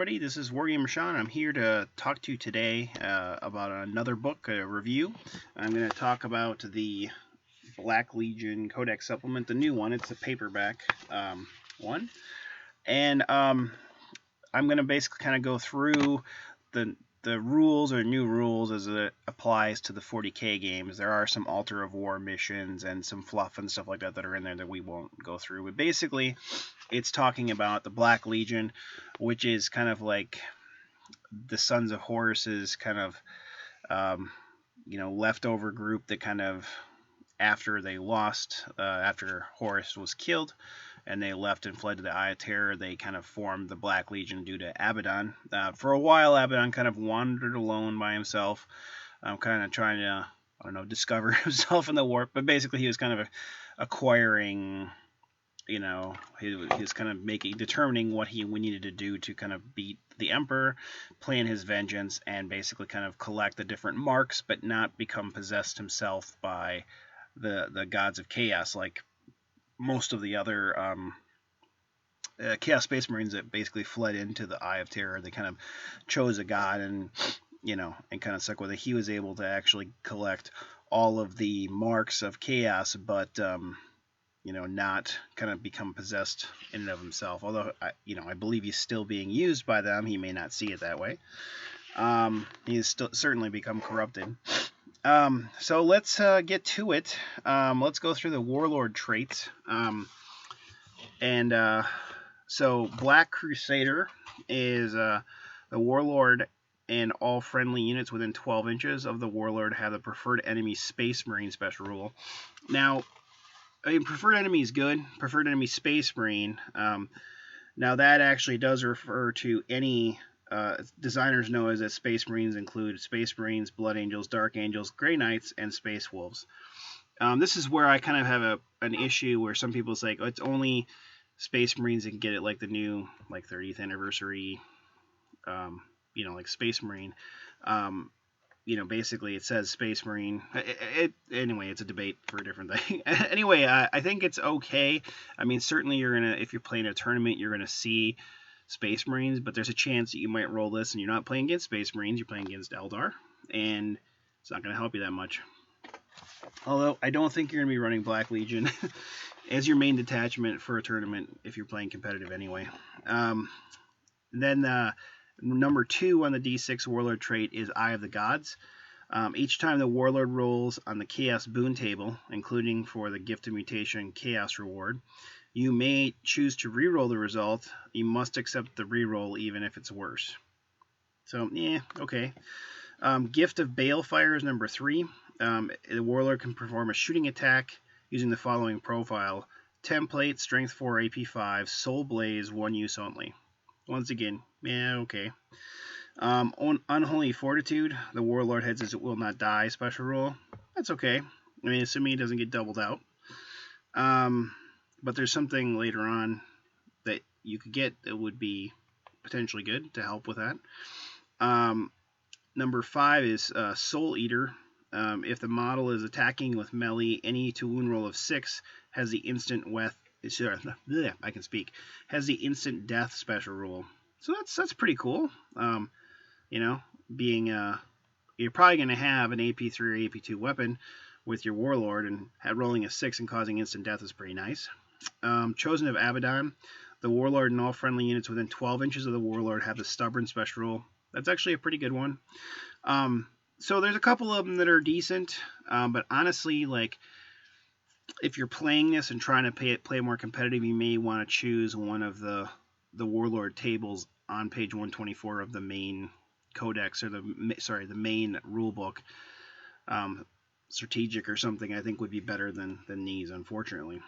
everybody. This is Wargamer Shawn. I'm here to talk to you today about another book, a review. I'm going to talk about the Black Legion Codex Supplement, the new one. It's a paperback one. And I'm going to basically kind of go through the rules or new rules as it applies to the 40k games. There are some Altar of War missions and some fluff and stuff like that that are in there that we won't go through. But basically, it's talking about the Black Legion, which is kind of like the Sons of Horus's kind of leftover group that kind of after they lost, after Horus was killed, and they left and fled to the Eye of Terror, they kind of formed the Black Legion due to Abaddon. For a while, Abaddon kind of wandered alone by himself, kind of trying to, discover himself in the warp. But basically, he was kind of acquiring, he was kind of determining what we needed to do to kind of beat the Emperor, plan his vengeance, and basically kind of collect the different marks, but not become possessed himself by the gods of chaos, like most of the other Chaos Space Marines that basically fled into the Eye of Terror. They kind of chose a god and kind of stuck with it. He was able to actually collect all of the marks of chaos, but not kind of become possessed in and of himself. Although I believe he's still being used by them. He may not see it that way. He has certainly become corrupted. So let's get to it. Let's go through the Warlord traits. So Black Crusader is the Warlord, and all friendly units within 12 inches of the Warlord have the Preferred Enemy Space Marine special rule. Now, Preferred Enemy is good. Preferred Enemy Space Marine. Now, that actually does refer to any... designers know as that Space Marines include Space Marines, Blood Angels, Dark Angels, Grey Knights, and Space Wolves. This is where I kind of have an issue where some people say, it's only Space Marines that can get it, like the new 30th anniversary, like Space Marine. Basically it says Space Marine. Anyway, it's a debate for a different thing. Anyway, I think it's okay. I mean, certainly if you're playing a tournament, you're gonna see Space Marines, but there's a chance that you might roll this and you're not playing against Space Marines, you're playing against Eldar, and it's not going to help you that much. Although, I don't think you're going to be running Black Legion as your main detachment for a tournament if you're playing competitive anyway. Then number 2 on the D6 Warlord trait is Eye of the Gods. Each time the Warlord rolls on the Chaos Boon table, including for the Gift of Mutation Chaos reward, you may choose to reroll the result. You must accept the reroll even if it's worse. So, okay. Gift of Balefire is number 3. The Warlord can perform a shooting attack using the following profile. Template, Strength 4, AP 5, Soul Blaze, 1 use only. Once again, okay. Unholy Fortitude, the Warlord has his Will Not Die special rule. That's okay. I mean, assuming he doesn't get doubled out. But there's something later on that you could get that would be potentially good to help with that. Number 5 is Soul Eater. If the model is attacking with melee, any to wound roll of 6 has the instant has the instant death special rule. So that's pretty cool. Being you're probably going to have an AP3 or AP2 weapon with your Warlord, and rolling a 6 and causing instant death is pretty nice. Chosen of Abaddon, the Warlord and all friendly units within 12 inches of the Warlord have the Stubborn special rule. That's actually a pretty good one. So there's a couple of them that are decent, but honestly, if you're playing this and trying to play more competitive, you may want to choose one of the Warlord tables on page 124 of the main Codex, or the main rulebook. Strategic or something, I think, would be better than these, unfortunately.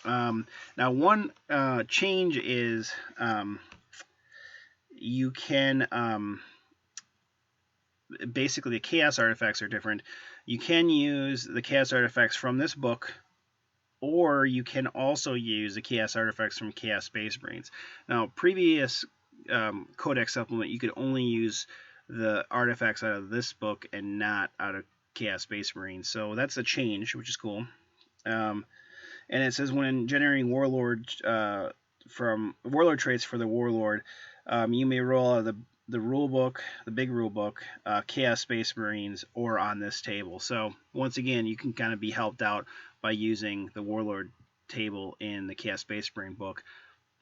Now, one change is you can basically, the Chaos artifacts are different. You can use the Chaos artifacts from this book, or you can also use the Chaos artifacts from Chaos Space Marines. Now, previous Codex Supplement, you could only use the artifacts out of this book and not out of Chaos Space Marines. So that's a change, which is cool. And it says when generating Warlord from Warlord traits for the Warlord, You may roll out of the rule book, the big rule book, Chaos Space Marines, or on this table. So once again, you can kind of be helped out by using the Warlord table in the Chaos Space Marine book.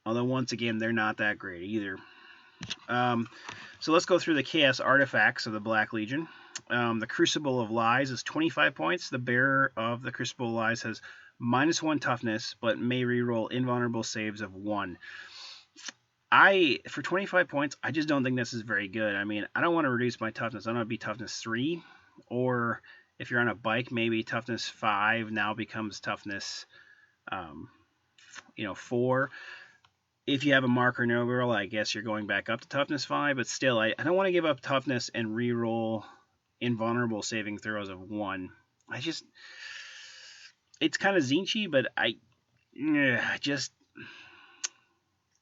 Although once again, they're not that great either. So let's go through the Chaos Artifacts of the Black Legion. The Crucible of Lies is 25 points. The bearer of the Crucible of Lies has -1 toughness, but may reroll invulnerable saves of 1. For 25 points, I just don't think this is very good. I mean, I don't want to reduce my toughness. I don't want to be toughness 3, or if you're on a bike, maybe toughness 5 now becomes toughness, 4. If you have a marker no girl, I guess you're going back up to toughness 5, but still, I don't want to give up toughness and reroll invulnerable saving throws of 1. It's kind of zinchy, but I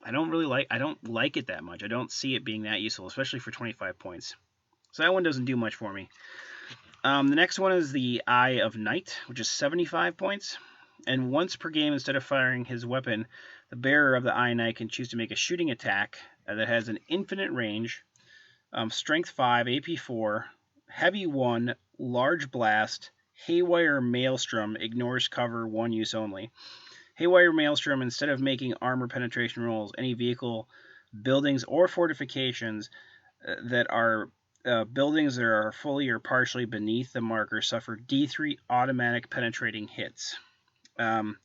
don't like it that much. I don't see it being that useful, especially for 25 points. So that one doesn't do much for me. The next one is the Eye of Night, which is 75 points. And once per game, instead of firing his weapon, the bearer of the Eye of Night can choose to make a shooting attack that has an infinite range, strength 5, AP 4, heavy 1, large blast, haywire maelstrom, ignores cover, 1 use only. Haywire Maelstrom, instead of making armor penetration rolls, any vehicle, buildings, or fortifications that are buildings that are fully or partially beneath the marker suffer D3 automatic penetrating hits. That's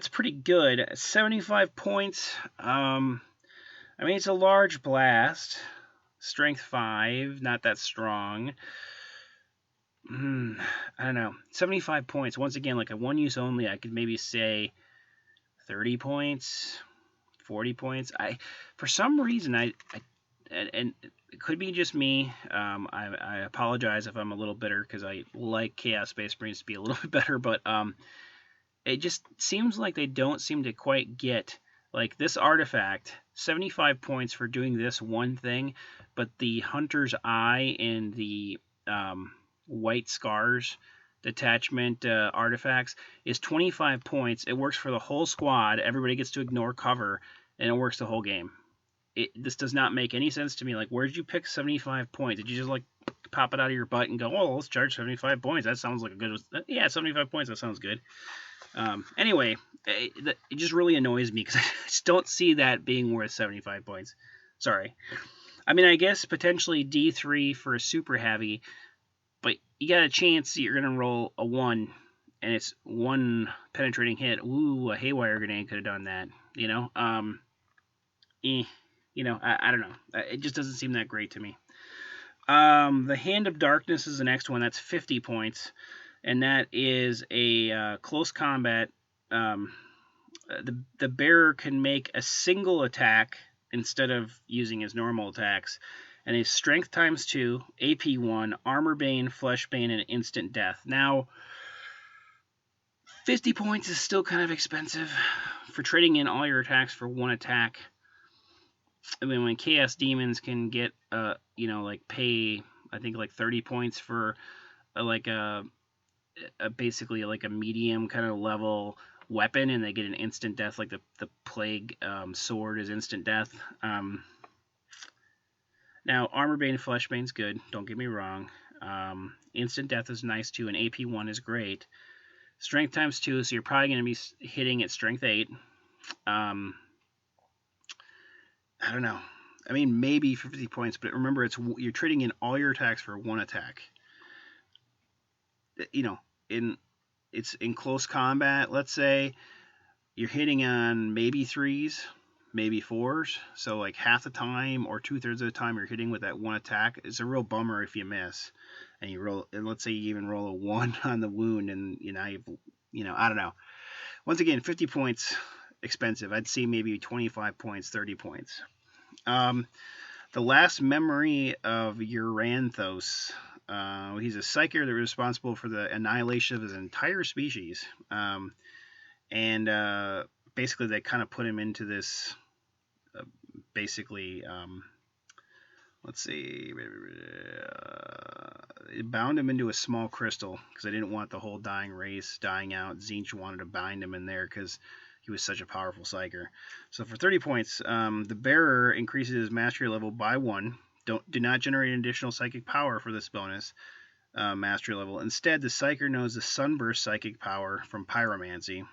pretty good. 75 points. It's a large blast. Strength 5, not that strong. I don't know. 75 points. Once again, like a 1 use only, I could maybe say 30 points, 40 points. For some reason, and it could be just me. I apologize if I'm a little bitter because I like Chaos Space Marines to be a little bit better, but it just seems like they don't seem to quite get, like, this artifact, 75 points for doing this one thing, but the Hunter's Eye and the White Scars detachment artifacts is 25 points. It works for the whole squad. Everybody gets to ignore cover, and it works the whole game. This does not make any sense to me. Like, where did you pick 75 points? Did you just, like, pop it out of your butt and go, oh, let's charge 75 points? That sounds like a good... Yeah, 75 points, that sounds good. Anyway, it just really annoys me because I just don't see that being worth 75 points. Sorry. I mean, I guess potentially D3 for a super heavy, but you got a chance that you're going to roll a 1, and it's 1 penetrating hit. Ooh, a Haywire Grenade could have done that, I don't know. It just doesn't seem that great to me. The Hand of Darkness is the next one. That's 50 points, and that is a close combat. The bearer can make a single attack instead of using his normal attacks, and his strength times 2, AP 1, armor bane, flesh bane, and instant death. Now, 50 points is still kind of expensive for trading in all your attacks for 1 attack. I mean, when Chaos Demons can get, pay, I think, like 30 points for, basically like a medium kind of level weapon, and they get an instant death, like the Plague Sword is instant death. Now, Armor Bane and Flesh Bane's good, don't get me wrong. Instant death is nice too, and AP 1 is great. Strength times 2, so you're probably going to be hitting at strength 8. I don't know. I mean, maybe for 50 points, but remember, you're trading in all your attacks for 1 attack. It's in close combat. Let's say you're hitting on maybe 3s, maybe 4s. So like half the time or 2/3 of the time you're hitting with that 1 attack. It's a real bummer if you miss, and you roll. And let's say you even roll a 1 on the wound, and I don't know. Once again, 50 points expensive. I'd say maybe 25 points, 30 points. The last memory of Uranthos. He's a psyker that was responsible for the annihilation of his entire species. Basically they kind of put him into this, let's see, it bound him into a small crystal because they didn't want the whole dying race dying out. Tzeentch wanted to bind him in there because he was such a powerful psyker. So for 30 points, the bearer increases his mastery level by 1. Do not generate an additional psychic power for this bonus mastery level. Instead, the psyker knows the sunburst psychic power from pyromancy.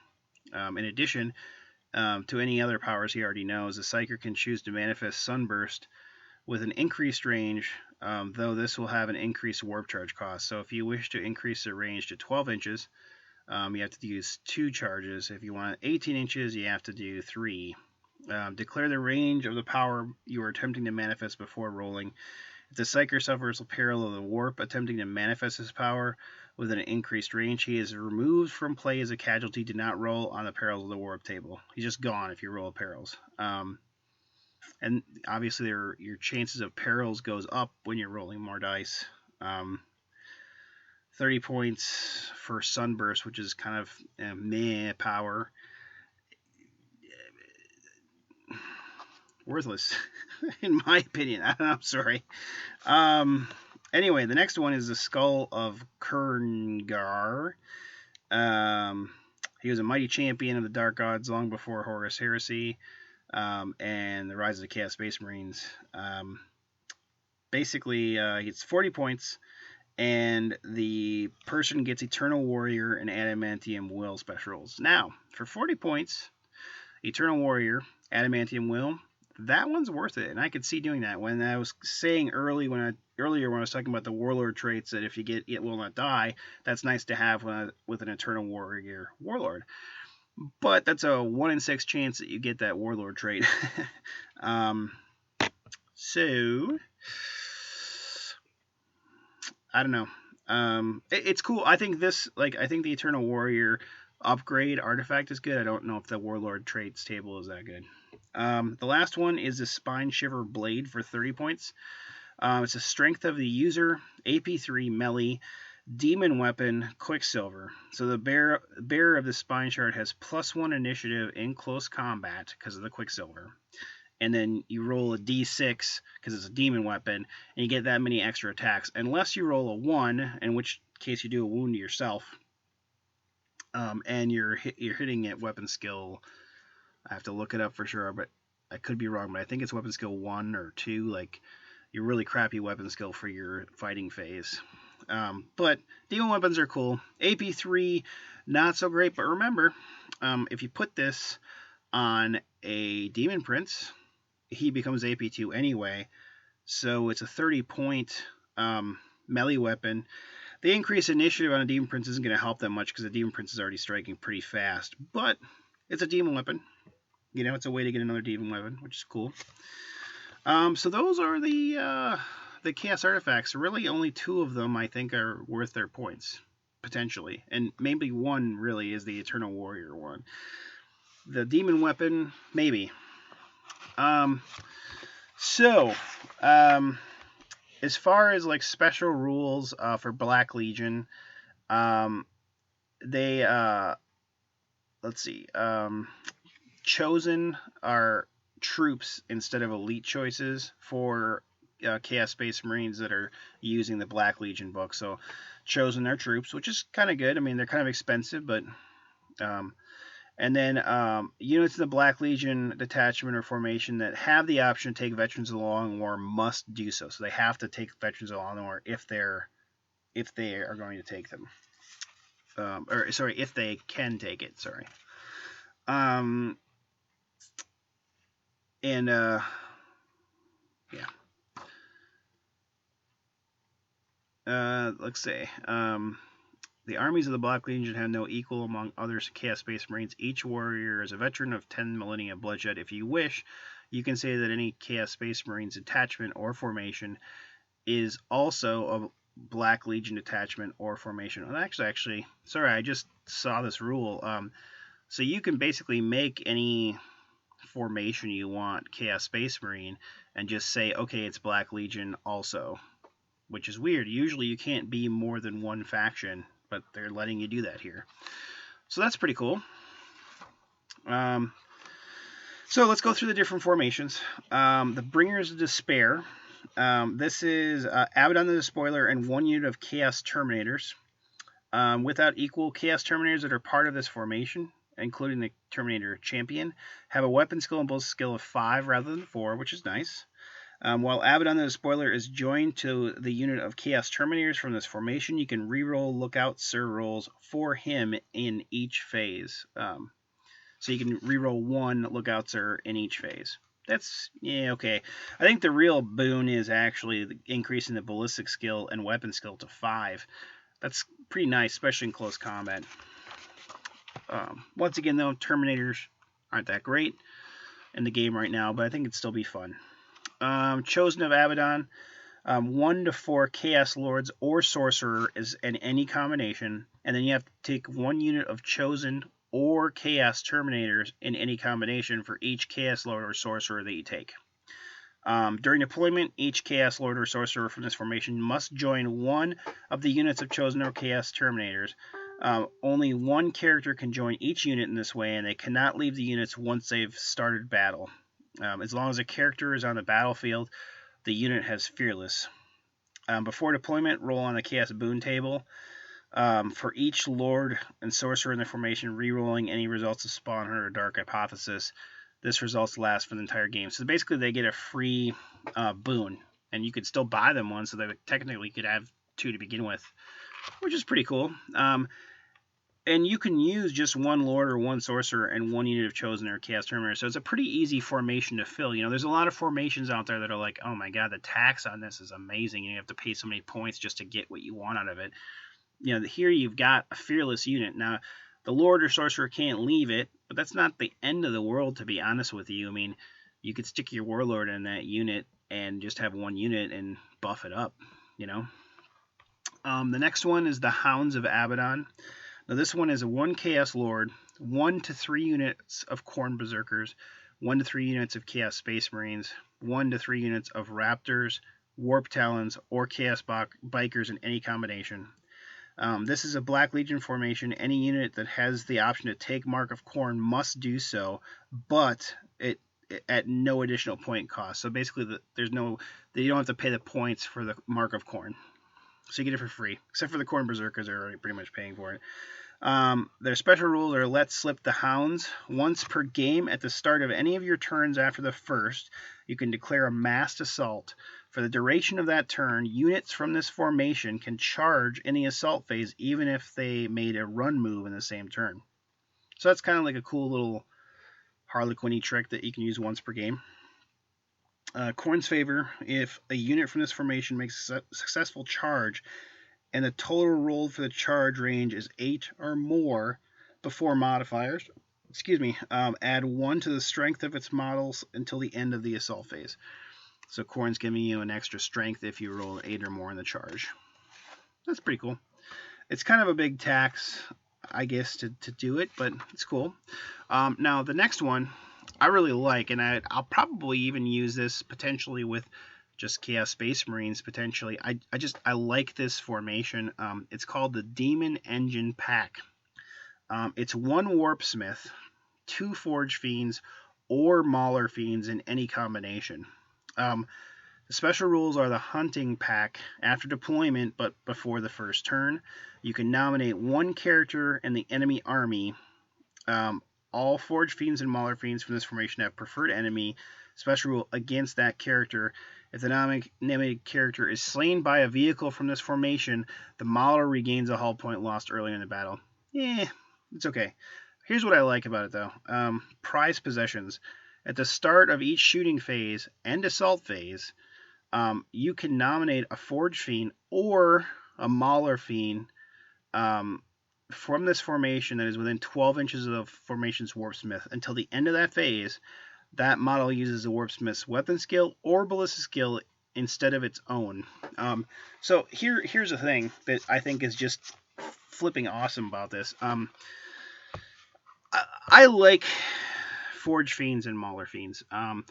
In addition to any other powers he already knows, the psyker can choose to manifest sunburst with an increased range, though this will have an increased warp charge cost. So if you wish to increase the range to 12 inches, you have to use 2 charges. If you want 18 inches, you have to do 3. Declare the range of the power you are attempting to manifest before rolling. If the psyker suffers a peril of the warp attempting to manifest his power with an increased range, he is removed from play as a casualty. Do not roll on the perils of the warp table. He's just gone if you roll perils. And obviously your chances of perils goes up when you're rolling more dice. 30 points for sunburst, which is kind of meh power. Worthless, in my opinion. I'm sorry. Anyway, the next one is the Skull of Kerngar. He was a mighty champion of the Dark Gods long before Horus Heresy and the Rise of the Chaos Space Marines. Basically, it's 40 points, and the person gets Eternal Warrior and Adamantium Will specials. Now, for 40 points, Eternal Warrior, Adamantium Will, that one's worth it, and I could see doing that. When I was saying earlier when I was talking about the Warlord traits, that if you get It Will Not Die, that's nice to have with an Eternal Warrior Warlord. But that's a 1 in 6 chance that you get that Warlord trait. So I don't know. It's cool. I think the Eternal Warrior upgrade artifact is good. I don't know if the Warlord traits table is that good. The last one is the Spine Shiver Blade for 30 points. It's a strength of the user, AP3 melee, demon weapon, Quicksilver. So the bearer of the Spine Shard has +1 initiative in close combat because of the Quicksilver. And then you roll a d6 because it's a demon weapon, and you get that many extra attacks. Unless you roll a 1, in which case you do a wound to yourself, and you're hitting at weapon skill. I have to look it up for sure, but I could be wrong. But I think it's weapon skill 1 or 2, like your really crappy weapon skill for your fighting phase. But demon weapons are cool. AP3, not so great. But remember, if you put this on a demon prince, he becomes AP2 anyway. So it's a 30-point melee weapon. The increased initiative on a demon prince isn't going to help that much because the demon prince is already striking pretty fast. But it's a demon weapon. You know, it's a way to get another demon weapon, which is cool. So those are the chaos artifacts. Really, only 2 of them I think are worth their points, potentially, and maybe 1 really is the Eternal Warrior one. The demon weapon, maybe. So as far as like special rules for Black Legion, they let's see. Chosen are troops instead of elite choices for Chaos Space Marines that are using the Black Legion book. So chosen are troops, which is kind of good. I mean, they're kind of expensive, but and then units in the Black Legion detachment or formation that have the option to take veterans along the war must do so. So they have to take veterans along the war if they are going to take them. If they can take it. Sorry. Let's say the armies of the Black Legion have no equal among other Chaos Space Marines. Each warrior is a veteran of 10 millennia bloodshed. If you wish, you can say that any Chaos Space Marines detachment or formation is also a Black Legion detachment or formation. And actually, sorry, I just saw this rule. So you can basically make any formation you want Chaos Space Marine and just say, okay, it's Black Legion also, which is weird. Usually you can't be more than one faction, but they're letting you do that here. So that's pretty cool. So let's go through the different formations. The Bringers of Despair. This is Abaddon the Despoiler and 1 unit of Chaos Terminators. Without equal Chaos Terminators that are part of this formation, including the Terminator Champion, have a weapon skill and ballistic skill of 5 rather than 4, which is nice. While Abaddon the Spoiler is joined to the unit of Chaos Terminators from this formation, you can reroll Lookout Sir rolls for him in each phase. So you can reroll 1 Lookout Sir in each phase. That's, yeah, okay. I think the real boon is actually increasing the ballistic skill and weapon skill to 5. That's pretty nice, especially in close combat. Once again, though, Terminators aren't that great in the game right now, but I think it'd still be fun. Chosen of Abaddon, 1 to 4 Chaos Lords or Sorcerer is in any combination, and then you have to take 1 unit of Chosen or Chaos Terminators in any combination for each Chaos Lord or Sorcerer that you take. During deployment, each Chaos Lord or Sorcerer from this formation must join 1 of the units of Chosen or Chaos Terminators. Only 1 character can join each unit in this way, and they cannot leave the units once they've started battle. As long as a character is on the battlefield, the unit has Fearless. Before deployment, roll on the Chaos Boon table. For each Lord and Sorcerer in the formation, rerolling any results of Spawn Hunter or Dark Hypothesis. This results last for the entire game. So basically, they get a free boon, and you could still buy them one, so that technically you could have 2 to begin with, which is pretty cool. And you can use just 1 Lord or 1 Sorcerer and 1 unit of Chosen or Chaos Terminator. So it's a pretty easy formation to fill. You know, there's a lot of formations out there that are like, oh my god, the tax on this is amazing, and you have to pay so many points just to get what you want out of it. You know, here you've got a Fearless unit. Now, the Lord or Sorcerer can't leave it, but that's not the end of the world, to be honest with you. I mean, you could stick your Warlord in that unit and just have 1 unit and buff it up, you know. The next one is the Hounds of Abaddon. Now this one is a 1 Chaos Lord, 1 to 3 units of Khorne Berserkers, 1 to 3 units of Chaos Space Marines, 1 to 3 units of Raptors, Warp Talons, or Chaos Bikers in any combination. This is a Black Legion formation. Any unit that has the option to take Mark of Khorne must do so, but it at no additional point cost. So basically, you don't have to pay the points for the Mark of Khorne. So you get it for free, except for the Khorne Berserkers are already pretty much paying for it. Their special rules are let slip the Hounds. Once per game at the start of any of your turns after the first, you can declare a massed assault. For the duration of that turn, units from this formation can charge in the assault phase even if they made a run move in the same turn. So that's kind of like a cool little Harlequin-y trick that you can use once per game. Khorne's favor, if a unit from this formation makes a successful charge and the total rolled for the charge range is 8 or more before modifiers, add 1 to the strength of its models until the end of the assault phase. So Khorne's giving you an extra strength if you roll 8 or more in the charge. That's pretty cool. It's kind of a big tax, I guess, to do it, but it's cool. Now, the next one I really like, and I'll probably even use this potentially with just Chaos Space Marines, potentially. I like this formation. It's called the Demon Engine Pack. It's 1 Warpsmith, 2 Forge Fiends, or Mauler Fiends in any combination. The special rules are the Hunting Pack. After deployment, but before the first turn, you can nominate 1 character in the enemy army. All Forge Fiends and Mauler Fiends from this formation have preferred enemy. Special rule against that character. If the nominated character is slain by a vehicle from this formation, the Mauler regains a hull point lost earlier in the battle. It's okay. Here's what I like about it, though. Prize possessions. At the start of each shooting phase and assault phase, you can nominate a Forge Fiend or a Mauler Fiend from this formation that is within 12 inches of the formation's Warpsmith. Until the end of that phase, that model uses the Warpsmith's weapon skill or ballistic skill instead of its own. So here's the thing that I think is just flipping awesome about this. I like Forge Fiends and Mauler Fiends. I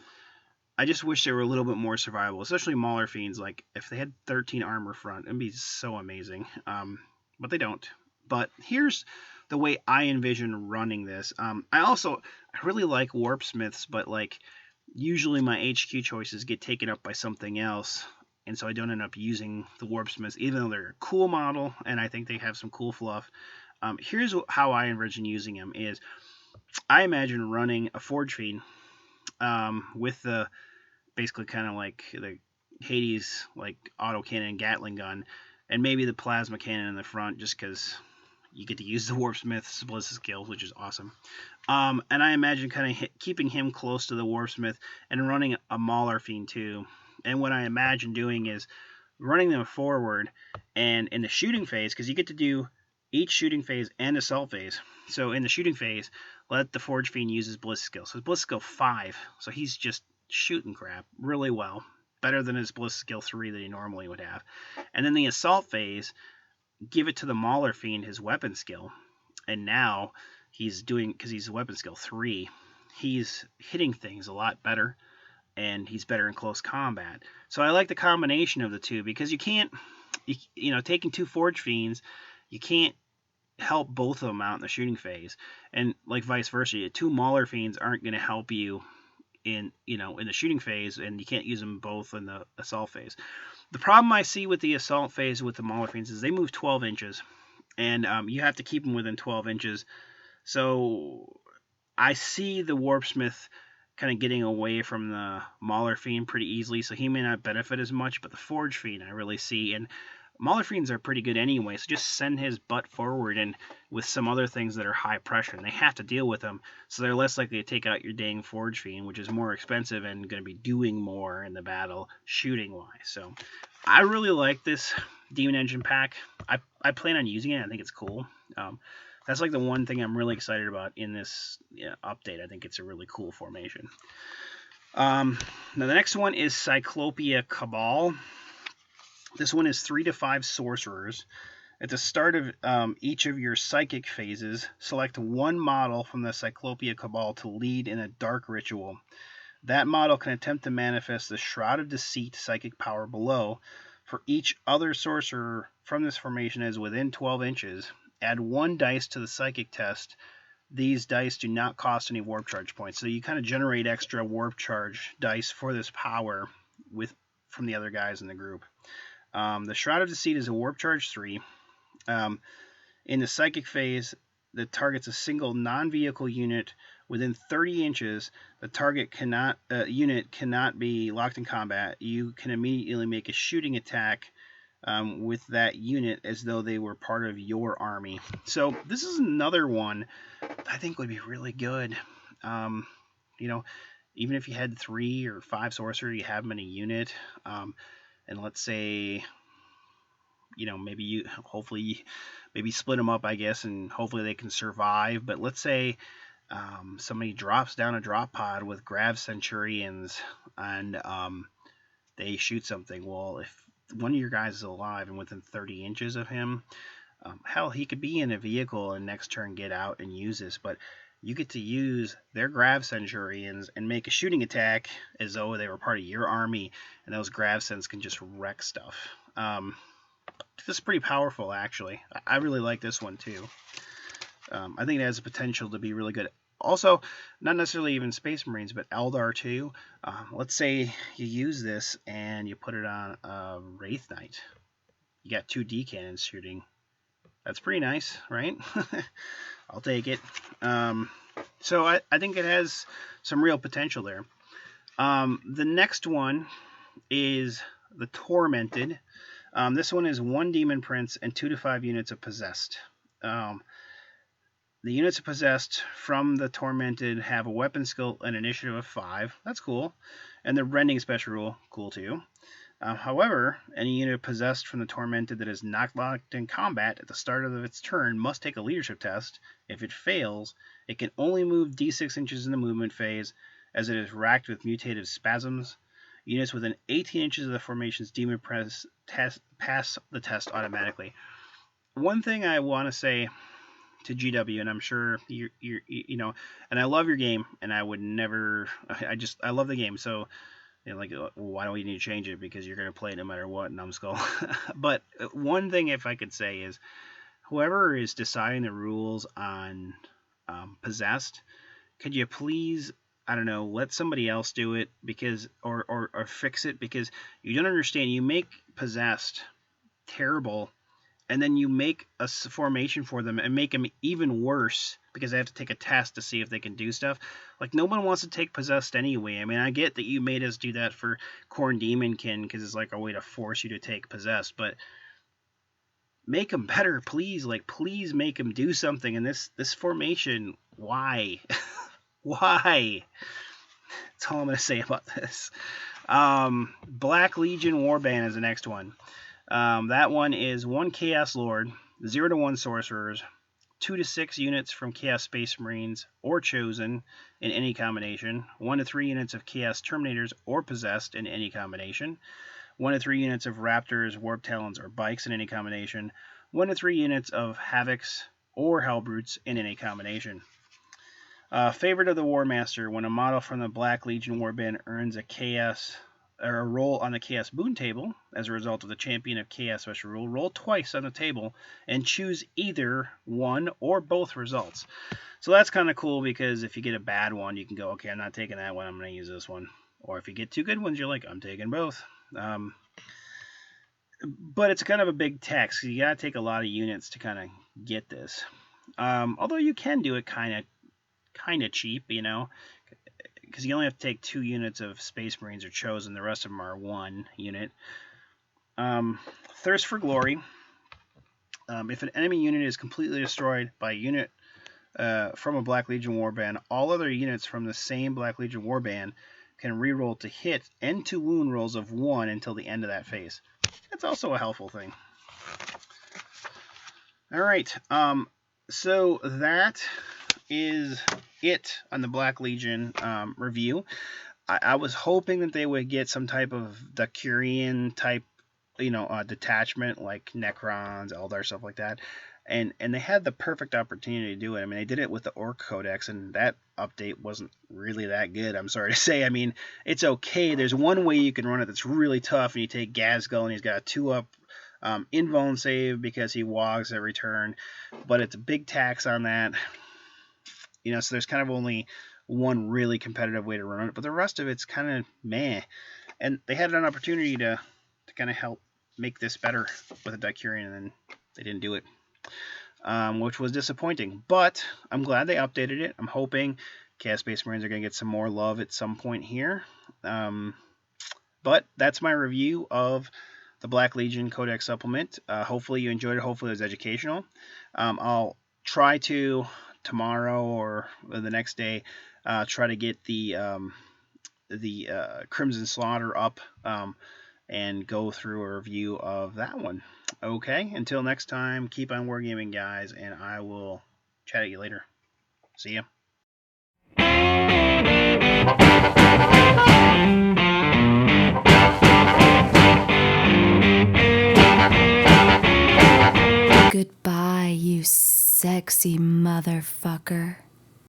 just wish they were a little bit more survivable, especially Mauler Fiends. Like, if they had 13 armor front, it'd be so amazing. But they don't. But here's the way I envision running this. I really like Warpsmiths, but like usually my HQ choices get taken up by something else, and so I don't end up using the Warpsmiths, even though they're a cool model and I think they have some cool fluff. Here's how I envision using them is I imagine running a Forge Fiend with the basically kind of like the Hades like autocannon Gatling gun, and maybe the plasma cannon in the front, just because you get to use the Warpsmith's ballistic skills, which is awesome. And I imagine kind of keeping him close to the Warpsmith and running a Mauler Fiend too. And what I imagine doing is running them forward, and in the shooting phase, because you get to do each shooting phase and assault phase. So in the shooting phase, let the Forge Fiend use his ballistic skill. So his ballistic skill 5, so he's just shooting crap really well, better than his ballistic skill 3 that he normally would have. And then the assault phase, give it to the Mauler Fiend his weapon skill, and now he's doing, because he's a weapon skill 3, he's hitting things a lot better, and he's better in close combat. So I like the combination of the two, because you can't, taking 2 Forge Fiends, you can't help both of them out in the shooting phase, and like vice versa, 2 Mauler Fiends aren't going to help you in the shooting phase, and you can't use them both in the assault phase. The problem I see with the assault phase with the Mauler Fiends is they move 12 inches, and you have to keep them within 12 inches. So I see the Warpsmith kind of getting away from the Mauler Fiend pretty easily, so he may not benefit as much, but the Forge Fiend I really see, and Mauler Fiends are pretty good anyway, so just send his butt forward and with some other things that are high pressure, and they have to deal with them, so they're less likely to take out your dang Forge Fiend, which is more expensive and going to be doing more in the battle shooting-wise. So I really like this Demon Engine pack. I plan on using it. I think it's cool. That's like the one thing I'm really excited about in this update. I think it's a really cool formation. Now the next one is Cyclopia Cabal. This one is 3 to 5 sorcerers. At the start of each of your psychic phases, select one model from the Cyclopia Cabal to lead in a dark ritual. That model can attempt to manifest the Shroud of Deceit psychic power below. For each other sorcerer from this formation is within 12 inches, add 1 dice to the psychic test. These dice do not cost any warp charge points. So you kind of generate extra warp charge dice for this power from the other guys in the group. The Shroud of Deceit is a warp charge 3. In the psychic phase, that targets a single non-vehicle unit within 30 inches. The target unit cannot be locked in combat. You can immediately make a shooting attack with that unit as though they were part of your army. So this is another one I think would be really good. Even if you had 3 or 5 sorcerer, you have them in a unit, and let's say, maybe split them up, I guess, and hopefully they can survive. But let's say somebody drops down a drop pod with Grav Centurions, and they shoot something. Well, if one of your guys is alive and within 30 inches of him, hell, he could be in a vehicle and next turn get out and use this, but you get to use their Grav Centurions and make a shooting attack as though they were part of your army, and those Grav Cents can just wreck stuff. This is pretty powerful, actually. I really like this one, too. I think it has the potential to be really good. Also, not necessarily even Space Marines, but Eldar, too. Let's say you use this and you put it on a Wraith Knight. You got 2 D cannons shooting. That's pretty nice, right? I'll take it. So I think it has some real potential there. The next one is the Tormented. This one is 1 Demon Prince and 2 to 5 units of Possessed. The units of Possessed from the Tormented have a weapon skill and initiative of 5. That's cool. And the Rending special rule, cool too. However, any unit possessed from the Tormented that is not locked in combat at the start of its turn must take a leadership test. If it fails, it can only move d6 inches in the movement phase, as it is racked with mutative spasms. Units within 18 inches of the formation's demon pass the test automatically. One thing I want to say to GW, and I'm sure you and I love your game, and I would never, I love the game, so why do we need to change it? Because you're going to play it no matter what, numbskull. But one thing, if I could say, is whoever is deciding the rules on Possessed, could you please, I don't know, let somebody else do it, because or fix it, because you don't understand. You make Possessed terrible and then you make a formation for them and make them even worse because they have to take a test to see if they can do stuff. Like, no one wants to take Possessed anyway. I mean, I get that you made us do that for Khorne Demonkin because it's like a way to force you to take Possessed, but make them better, please. Like, please make them do something. And this formation, why? Why? That's all I'm going to say about this. Black Legion Warband is the next one. That one is 1 Chaos Lord, 0 to 1 Sorcerers, 2 to 6 units from Chaos Space Marines or Chosen in any combination, 1 to 3 units of Chaos Terminators or Possessed in any combination, 1 to 3 units of Raptors, Warp Talons, or Bikes in any combination, 1 to 3 units of Havocs or Hellbrutes in any combination. Favorite of the War Master: when a model from the Black Legion Warband earns a Chaos or a roll on the Chaos Boon table as a result of the Champion of Chaos special rule, roll twice on the table and choose either one or both results. So that's kind of cool because if you get a bad one, you can go, okay, I'm not taking that one, I'm going to use this one. Or if you get 2 good ones, you're like, I'm taking both. But it's kind of a big tax. You got to take a lot of units to kind of get this. Although you can do it kind of cheap, you know, because you only have to take 2 units of Space Marines or Chosen. The rest of them are 1 unit. Thirst for Glory. If an enemy unit is completely destroyed by a unit from a Black Legion Warband, all other units from the same Black Legion Warband can reroll to hit and to wound rolls of 1 until the end of that phase. That's also a helpful thing. All right. So that is it on the Black Legion review. I was hoping that they would get some type of Decurion type, detachment like Necrons, Eldar, stuff like that. And they had the perfect opportunity to do it. I mean, they did it with the Orc Codex, and that update wasn't really that good, I'm sorry to say. I mean, it's okay. There's one way you can run it that's really tough, and you take Gazgul, and he's got a 2-up invuln save because he wogs every turn, but it's a big tax on that. So there's kind of only one really competitive way to run it, but the rest of it's kind of meh. And they had an opportunity to kind of help make this better with a Decurion, and then they didn't do it. Which was disappointing, but I'm glad they updated it. I'm hoping Chaos Space Marines are going to get some more love at some point here. But that's my review of the Black Legion Codex Supplement. Hopefully you enjoyed it. Hopefully it was educational. I'll try to tomorrow or the next day try to get the Crimson Slaughter up and go through a review of that one. Okay, until next time, keep on wargaming, guys, and I will chat at you later. See ya. Goodbye, you sexy motherfucker.